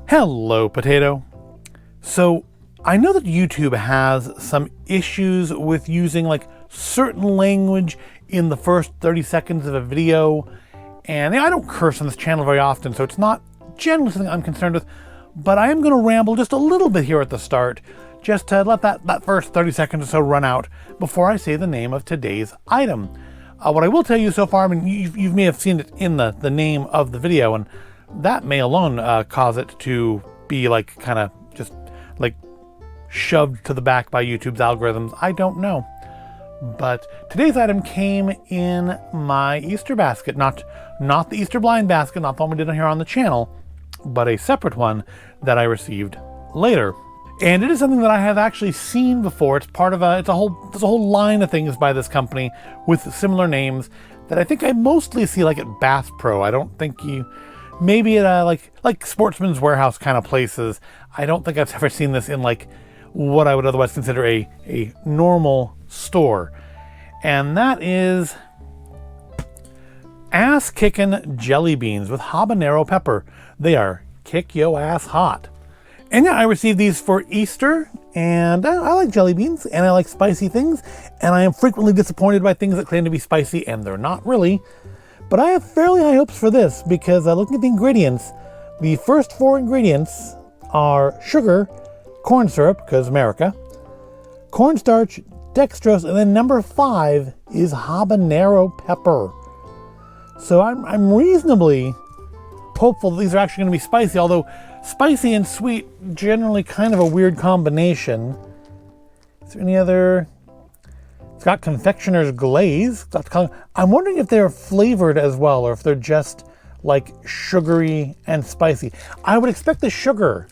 Hello, Potato. So, I know that YouTube has some issues with using like certain language in the first 30 seconds of a video, and I don't curse on this channel very often, so it's not generally something I'm concerned with, but I am going to ramble just a little bit here at the start, just to let that first 30 seconds or so run out before I say the name of today's item. What I will tell you so far, I mean, you may have seen it in the name of the video, and that may alone cause it to be like kind of just like shoved to the back by YouTube's algorithms. I don't know. But today's item came in my Easter basket, not the Easter blind basket, not the one we did here on the channel, but a separate one that I received later. And it is something that I have actually seen before. It's part of there's a whole line of things by this company with similar names that I think I mostly see like at Bass Pro. I don't think maybe at like Sportsman's Warehouse kind of places. I don't think I've ever seen this in like what I would otherwise consider a normal store. And that is Ass Kickin' jelly beans with habanero pepper. They are kick yo ass hot. And yeah, I received these for Easter, and I like jelly beans, and I like spicy things, and I am frequently disappointed by things that claim to be spicy, and they're not really. But I have fairly high hopes for this, because looking at the ingredients, the first 4 ingredients are sugar, corn syrup, because America, cornstarch, dextrose, and then number 5 is habanero pepper. So I'm reasonably hopeful that these are actually going to be spicy, although spicy and sweet, generally kind of a weird combination. Is there any other? It's got confectioner's glaze. I'm wondering if they're flavored as well, or if they're just like sugary and spicy. I would expect the sugar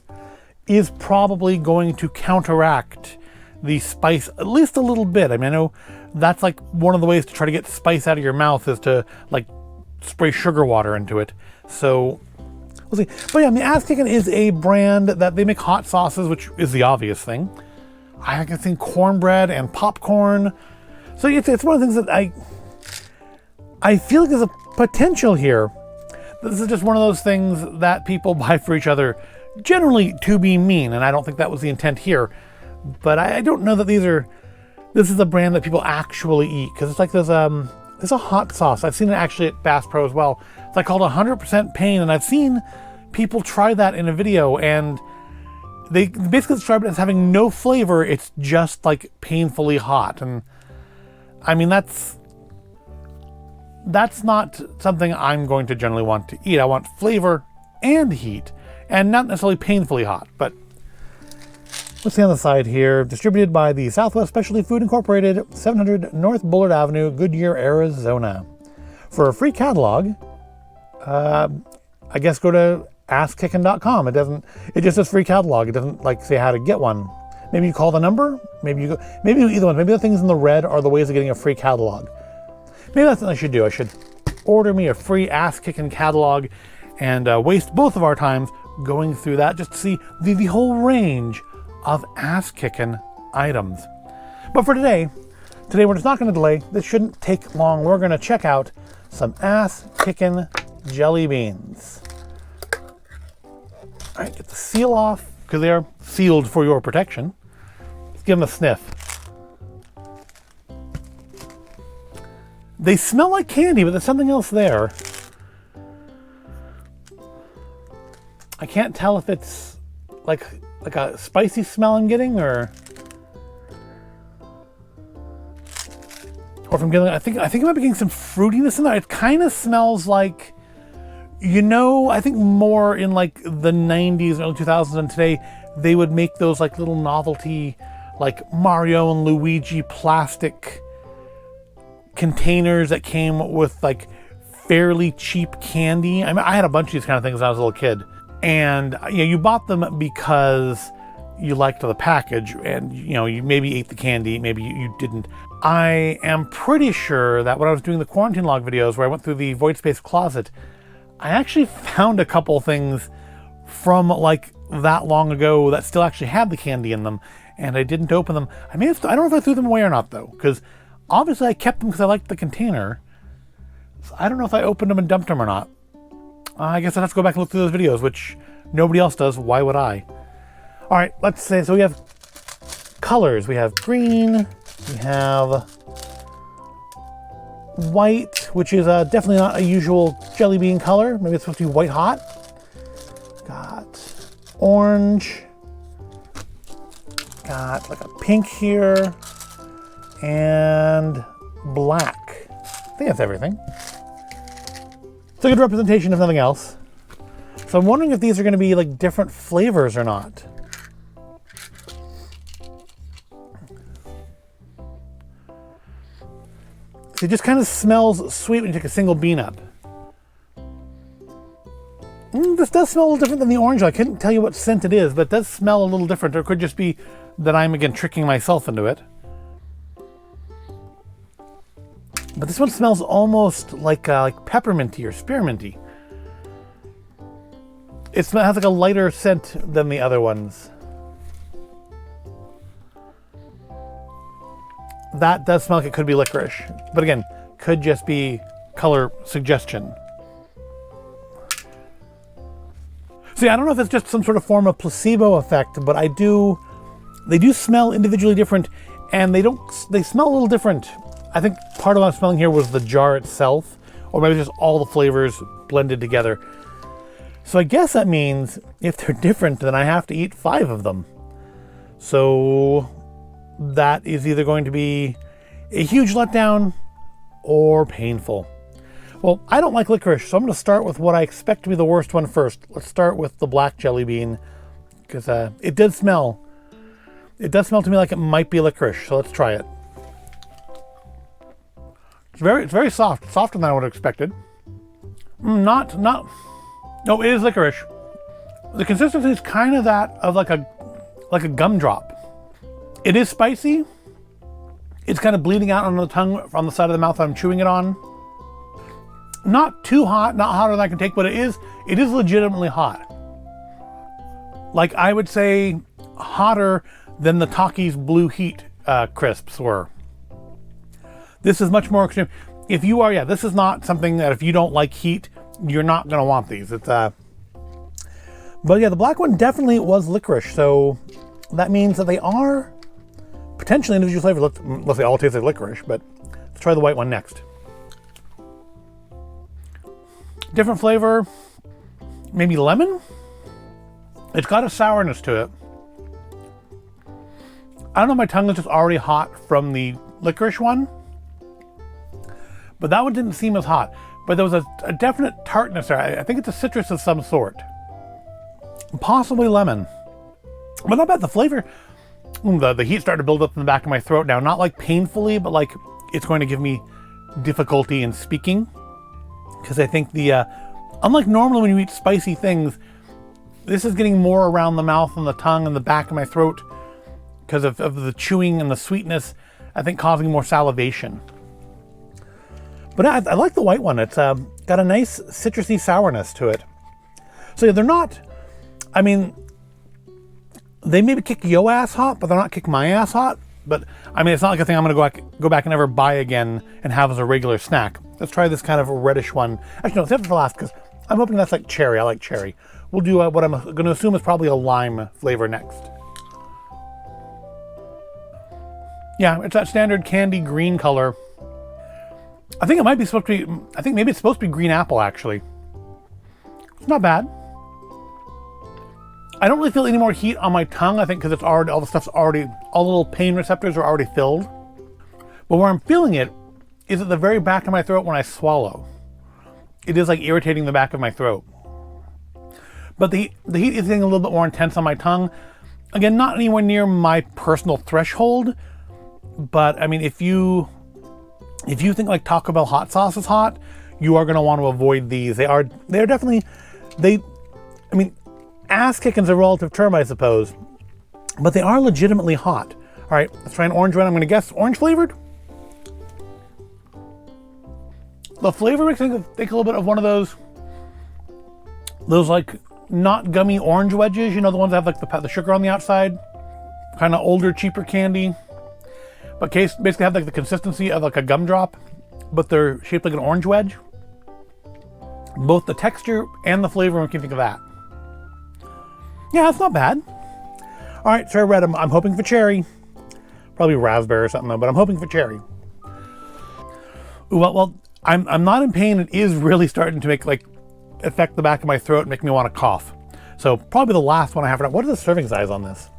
is probably going to counteract the spice at least a little bit. I mean, I know that's like one of the ways to try to get spice out of your mouth is to like spray sugar water into it. So we'll see. But yeah, I mean, Ass Kickin' is a brand that they make hot sauces, which is the obvious thing. I can think cornbread and popcorn. So it's one of the things that I feel like there's a potential here. This is just one of those things that people buy for each other, generally to be mean, and I don't think that was the intent here. But I don't know that this is a brand that people actually eat, because it's like there's a hot sauce. I've seen it actually at Bass Pro as well. It's like called 100% Pain, and I've seen people try that in a video, and they basically describe it as having no flavor. It's just like painfully hot. And I mean, that's not something I'm going to generally want to eat. I want flavor and heat, and not necessarily painfully hot. But let's see on the side here. Distributed by the Southwest Specialty Food Incorporated, 700 North Bullard Avenue, Goodyear, Arizona. For a free catalog, I guess go to asskickin.com. It just says free catalog. It doesn't like say how to get one. Maybe you call the number. Maybe you do either one. Maybe the things in the red are the ways of getting a free catalog. Maybe that's what I should do. I should order me a free Ass Kickin' catalog and waste both of our times going through that just to see the whole range of Ass Kickin' items. But for today we're just not going to delay. This shouldn't take long. We're going to check out some Ass Kickin' jelly beans. All right, get the seal off because they are sealed for your protection. Let's give them a sniff. They smell like candy, but there's something else there. I can't tell if it's like a spicy smell I'm getting, or if I'm getting. I think I might be getting some fruitiness in there. It kind of smells like, I think more in like the 90s, early 2000s, and today they would make those like little novelty, like Mario and Luigi plastic containers that came with like fairly cheap candy. I mean, I had a bunch of these kind of things when I was a little kid. And you bought them because you liked the package, and you maybe ate the candy, maybe you didn't. I am pretty sure that when I was doing the quarantine log videos where I went through the void space closet, I actually found a couple things from like that long ago that still actually had the candy in them, and I didn't open them. I don't know if I threw them away or not though, because obviously I kept them because I liked the container. So I don't know if I opened them and dumped them or not. I guess I'll have to go back and look through those videos, which Nobody else does. Why would I? All right, let's say, so we have colors. We have green, we have white, which is definitely not a usual jelly bean color. Maybe it's supposed to be white hot. Got orange. Got like a pink here. And black. I think that's everything. It's a good representation of nothing else. So I'm wondering if these are going to be like different flavors or not. It just kind of smells sweet when you take a single bean up. This does smell a little different than the orange. I couldn't tell you what scent it is, but it does smell a little different. Or it could just be that I'm, again, tricking myself into it. But this one smells almost like pepperminty or spearminty. It has like a lighter scent than the other ones. That does smell like it could be licorice. But again, could just be color suggestion. See, I don't know if it's just some sort of form of placebo effect, but they do smell individually different, and they smell a little different. I think part of what I'm smelling here was the jar itself, or maybe just all the flavors blended together. So I guess that means if they're different, then I have to eat 5 of them. So that is either going to be a huge letdown or painful. Well, I don't like licorice, so I'm going to start with what I expect to be the worst one first. Let's start with the black jelly bean, because it does smell to me like it might be licorice, so let's try it. It's very soft, softer than I would have expected. No, it is licorice. The consistency is kind of that of like a gumdrop. It is spicy. It's kind of bleeding out on the tongue on the side of the mouth I'm chewing it on. Not too hot, not hotter than I can take, but it is legitimately hot. Like I would say hotter than the Takis Blue Heat crisps were. This is much more extreme. This is not something that if you don't like heat, you're not gonna want these. But yeah, the black one definitely was licorice, so that means that they are potentially individual flavors. Let's say all taste like licorice, but let's try the white one next. Different flavor, maybe lemon. It's got a sourness to it. I don't know, my tongue is just already hot from the licorice one, but that one didn't seem as hot. But there was a definite tartness there. I think it's a citrus of some sort. Possibly lemon. But not bad. The flavor, the heat started to build up in the back of my throat now. Not like painfully, but like it's going to give me difficulty in speaking. Because I think unlike normally when you eat spicy things, this is getting more around the mouth and the tongue and the back of my throat because of the chewing and the sweetness, I think causing more salivation. But I like the white one. It's got a nice citrusy sourness to it. So yeah, they're not, I mean, they maybe kick yo ass hot, but they're not kick my ass hot. But I mean, it's not like a thing I'm going to go back and ever buy again and have as a regular snack. Let's try this kind of reddish one. Actually, no, save it for last because I'm hoping that's like cherry. I like cherry. We'll do what I'm going to assume is probably a lime flavor next. Yeah, it's that standard candy green color. I think it might be supposed to be, I think maybe it's supposed to be green apple actually. It's not bad. I don't really feel any more heat on my tongue, I think because it's already, all the little pain receptors are already filled. But where I'm feeling it is at the very back of my throat when I swallow. It is like irritating the back of my throat. But the heat is getting a little bit more intense on my tongue. Again, not anywhere near my personal threshold, but I mean, if you think like Taco Bell hot sauce is hot, you are going to want to avoid these. They're definitely, I mean, ass kicking is a relative term, I suppose, but they are legitimately hot. All right, let's try an orange one. I'm going to guess orange flavored. The flavor makes me think a little bit of one of those like not gummy orange wedges, you know, the ones that have like the sugar on the outside, kind of older, cheaper candy, but basically have like the consistency of like a gumdrop, but they're shaped like an orange wedge. Both the texture and the flavor make me think of that. Yeah, it's not bad. All right, cherry red, I'm hoping for cherry. Probably raspberry or something though, but I'm hoping for cherry. Ooh, well, I'm not in pain. It is really starting to make affect the back of my throat and make me want to cough. So probably the last one I have for now. What is the serving size on this?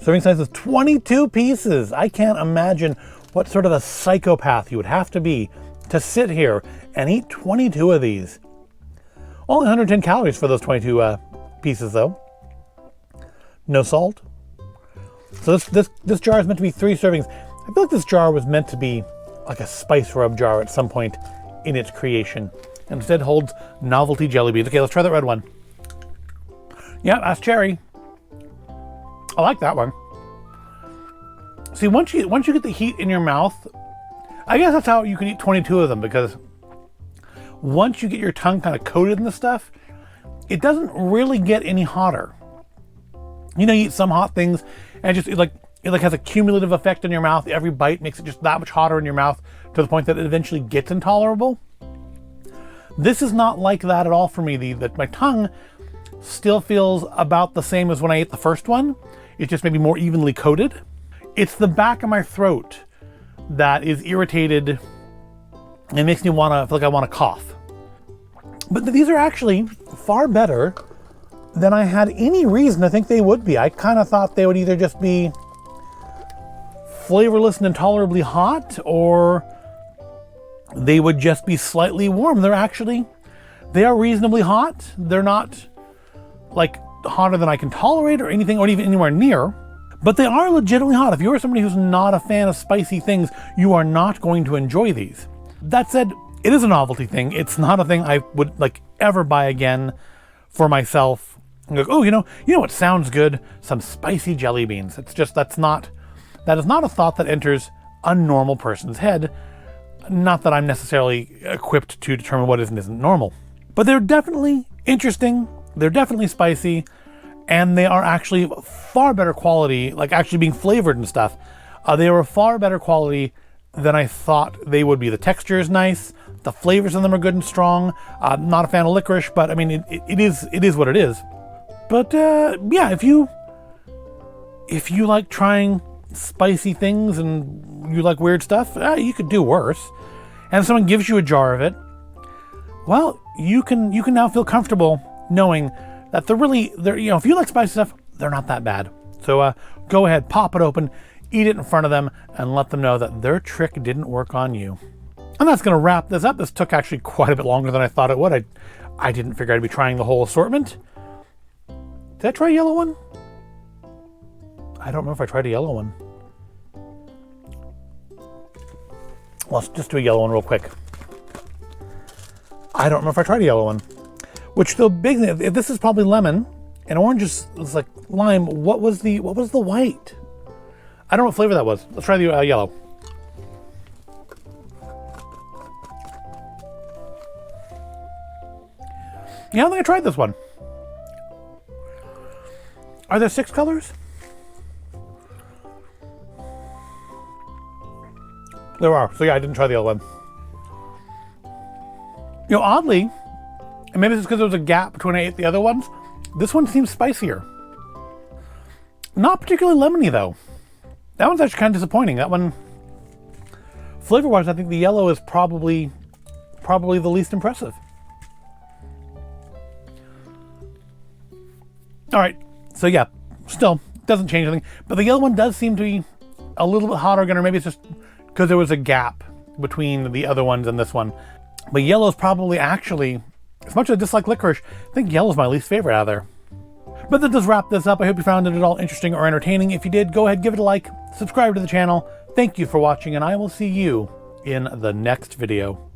Serving size is 22 pieces. I can't imagine what sort of a psychopath you would have to be to sit here and eat 22 of these. Only 110 calories for those 22 pieces though. No salt. So this jar is meant to be 3 servings. I feel like this jar was meant to be like a spice rub jar at some point in its creation. Instead holds novelty jelly beans. Okay, let's try that red one. Yeah, that's cherry. I like that one. See, once you get the heat in your mouth, I guess that's how you can eat 22 of them, because once you get your tongue kind of coated in the stuff, it doesn't really get any hotter. You know, you eat some hot things and it has a cumulative effect in your mouth. Every bite makes it just that much hotter in your mouth to the point that it eventually gets intolerable. This is not like that at all for me. My tongue still feels about the same as when I ate the first one. It's just maybe more evenly coated. It's the back of my throat that is irritated and makes me feel like I want to cough. But these are actually far better than I had any reason to think they would be. I kind of thought they would either just be flavorless and intolerably hot, or they would just be slightly warm. They are reasonably hot. They're not like hotter than I can tolerate or anything, or even anywhere near, but they are legitimately hot. If you're somebody who's not a fan of spicy things, you are not going to enjoy these. That said, it is a novelty thing. It's not a thing I would ever buy again for myself. Oh, you know what sounds good? Some spicy jelly beans. That is not a thought that enters a normal person's head. Not that I'm necessarily equipped to determine what is and isn't normal. But they're definitely interesting, they're definitely spicy, and they are actually far better quality, actually being flavored and stuff. They are a far better quality than I thought they would be. The texture is nice, the flavors in them are good and strong. I'm not a fan of licorice, but I mean, it is what it is. But yeah, if you like trying spicy things and you like weird stuff, you could do worse. And if someone gives you a jar of it, well, you can now feel comfortable knowing that if you like spicy stuff, they're not that bad. So go ahead, pop it open, eat it in front of them, and let them know that their trick didn't work on you. And that's going to wrap this up. This took actually quite a bit longer than I thought it would. I didn't figure I'd be trying the whole assortment. Did I try a yellow one? I don't know if I tried a yellow one. Let's just do a yellow one real quick. I don't know if I tried a yellow one. Which, the big thing, this is probably lemon, and orange is like lime. What was the white? I don't know what flavor that was. Let's try the yellow. Yeah, I don't think I tried this one. Are there 6 colors? There are. So yeah, I didn't try the yellow one. Oddly, and maybe it's because there was a gap between I ate the other ones, this one seems spicier. Not particularly lemony though. That one's actually kind of disappointing. That one, flavor-wise, I think the yellow is probably the least impressive. All right, so yeah, still doesn't change anything, but the yellow one does seem to be a little bit hotter again, or maybe it's just because there was a gap between the other ones and this one. But yellow is probably actually, as much as I dislike licorice, I think yellow is my least favorite out of there. But that does wrap this up. I hope you found it at all interesting or entertaining. If you did, go ahead, give it a like, subscribe to the channel. Thank you for watching, and I will see you in the next video.